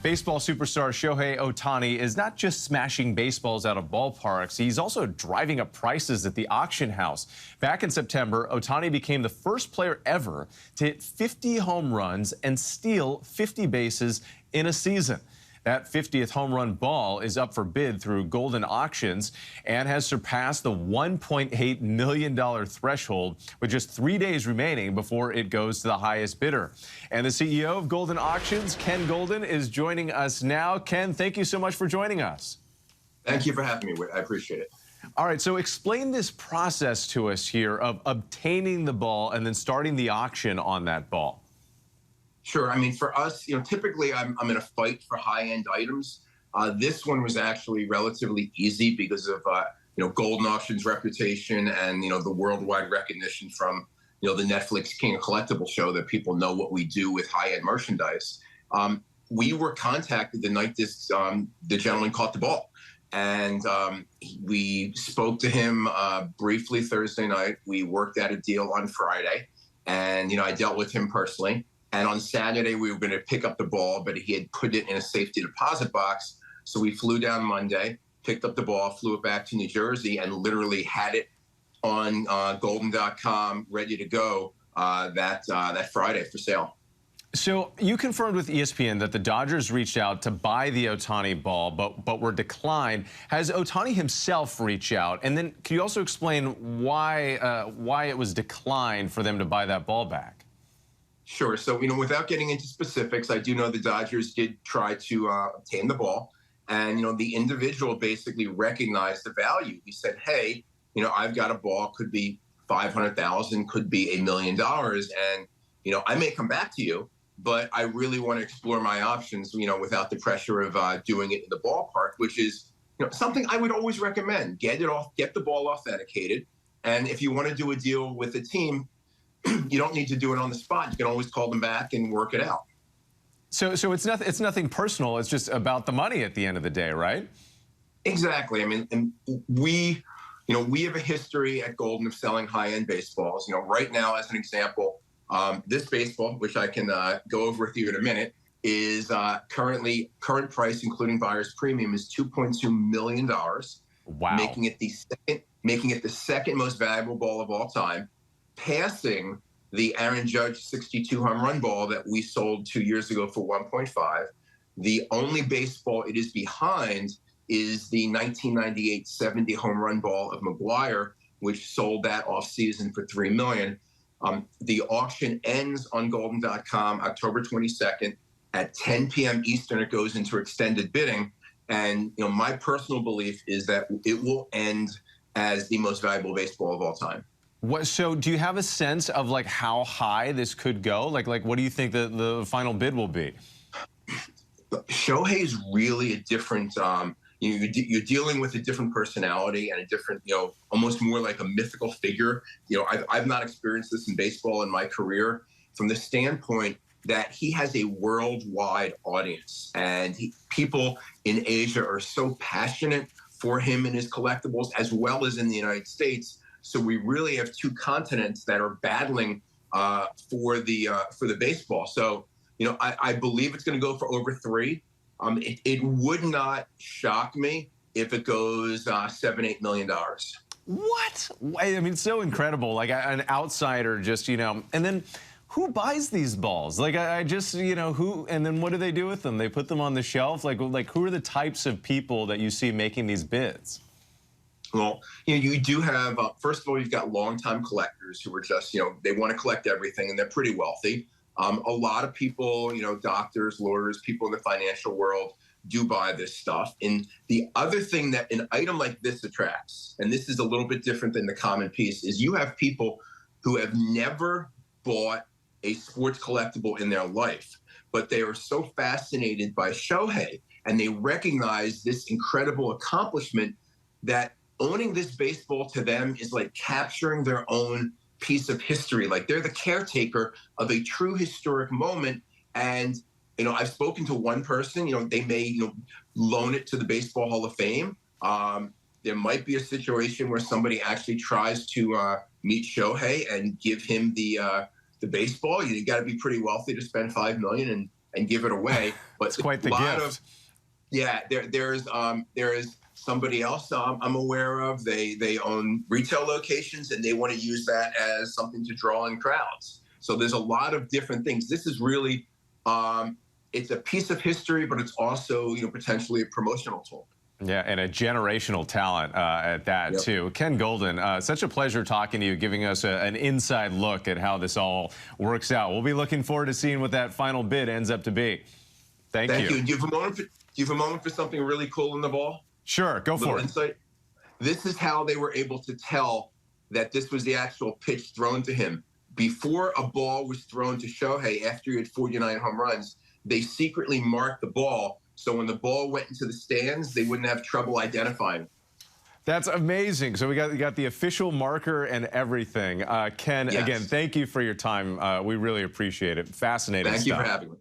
Baseball superstar Shohei Ohtani is not just smashing baseballs out of ballparks, he's also driving up prices at the auction house. Back in September, Ohtani became the first player ever to hit 50 home runs and steal 50 bases in a season. That 50th home run ball is up for bid through Goldin Auctions and has surpassed the $1.8 million threshold with just 3 days remaining before it goes to the highest bidder. And the CEO of Goldin Auctions, Ken Goldin, is joining us now. Ken, thank you so much for joining us. Thank you for having me. I appreciate it. All right, so explain this process to us here of obtaining the ball and then starting the auction on that ball. Sure. I mean, for us, typically I'm in a fight for high-end items. This one was actually relatively easy because of, Goldin Auctions' reputation and, the worldwide recognition from, the Netflix King of Collectibles show that people know what we do with high-end merchandise. We were contacted the night the gentleman caught the ball. And we spoke to him briefly Thursday night. We worked out a deal on Friday. And, I dealt with him personally. And on Saturday, we were going to pick up the ball, but he had put it in a safety deposit box. So we flew down Monday, picked up the ball, flew it back to New Jersey, and literally had it on Goldin.com ready to go that Friday for sale. So you confirmed with ESPN that the Dodgers reached out to buy the Ohtani ball, but were declined. Has Ohtani himself reached out? And then can you also explain why it was declined for them to buy that ball back? Sure. So, without getting into specifics, I do know the Dodgers did try to obtain the ball. And, the individual basically recognized the value. He said, hey, I've got a ball, could be $500,000, could be $1 million. And, I may come back to you, but I really want to explore my options, without the pressure of doing it in the ballpark, which is, something I would always recommend. Get the ball authenticated. And if you want to do a deal with a team, you don't need to do it on the spot. You can always call them back and work it out. So it's nothing personal. It's just about the money at the end of the day, right? Exactly. I mean, and we have a history at Goldin of selling high-end baseballs. Right now, as an example, this baseball, which I can go over with you in a minute, is current price, including buyer's premium, is $2.2 million. Wow. Making it the second most valuable ball of all time, passing the Aaron Judge 62 home run ball that we sold 2 years ago for 1.5. The only baseball it is behind is the 1998 70 home run ball of McGuire, which sold that offseason for $3 million. The auction ends on Goldin.com October 22nd at 10 p.m. Eastern. It goes into extended bidding. And, my personal belief is that it will end as the most valuable baseball of all time. So do you have a sense of how high this could go? Like what do you think the final bid will be? Shohei is really a different, you're dealing with a different personality and a different, almost more like a mythical figure. I've not experienced this in baseball in my career from the standpoint that he has a worldwide audience, and people in Asia are so passionate for him and his collectibles, as well as in the United States. So we really have two continents that are battling for the baseball. So, I believe it's going to go for over $3 million. It would not shock me if it goes $7-8 million. What? I mean, so incredible. Like an outsider just, and then who buys these balls? I just, who, and then what do they do with them? They put them on the shelf? Like who are the types of people that you see making these bids? Well, you do have, first of all, you've got longtime collectors who are just, they want to collect everything, and they're pretty wealthy. A lot of people, doctors, lawyers, people in the financial world do buy this stuff. And the other thing that an item like this attracts, and this is a little bit different than the common piece, is you have people who have never bought a sports collectible in their life, but they are so fascinated by Shohei, and they recognize this incredible accomplishment that owning this baseball to them is like capturing their own piece of history. Like they're the caretaker of a true historic moment. And, I've spoken to one person, they may, loan it to the Baseball Hall of Fame. There might be a situation where somebody actually tries to meet Shohei and give him the baseball. You got to be pretty wealthy to spend $5 million. And and give it away. But It's quite the a lot gift. of, yeah, there is somebody else I'm aware of. They own retail locations and they want to use that as something to draw in crowds. So there's a lot of different things. This is really it's a piece of history, but it's also potentially a promotional tool. Yeah, and a generational talent at that, Yep. too. Ken Goldin, such a pleasure talking to you, giving us an inside look at how this all works out. We'll be looking forward to seeing what that final bid ends up to be. Thank you. Do you have a moment for something really cool in the ball? Sure, go for it. Insight. This is how they were able to tell that this was the actual pitch thrown to him. Before a ball was thrown to Shohei after he had 49 home runs, they secretly marked the ball, so when the ball went into the stands, they wouldn't have trouble identifying. That's amazing. So we got the official marker and everything. Ken, Yes. again, thank you for your time. We really appreciate it. Fascinating Thank you stuff. for having me.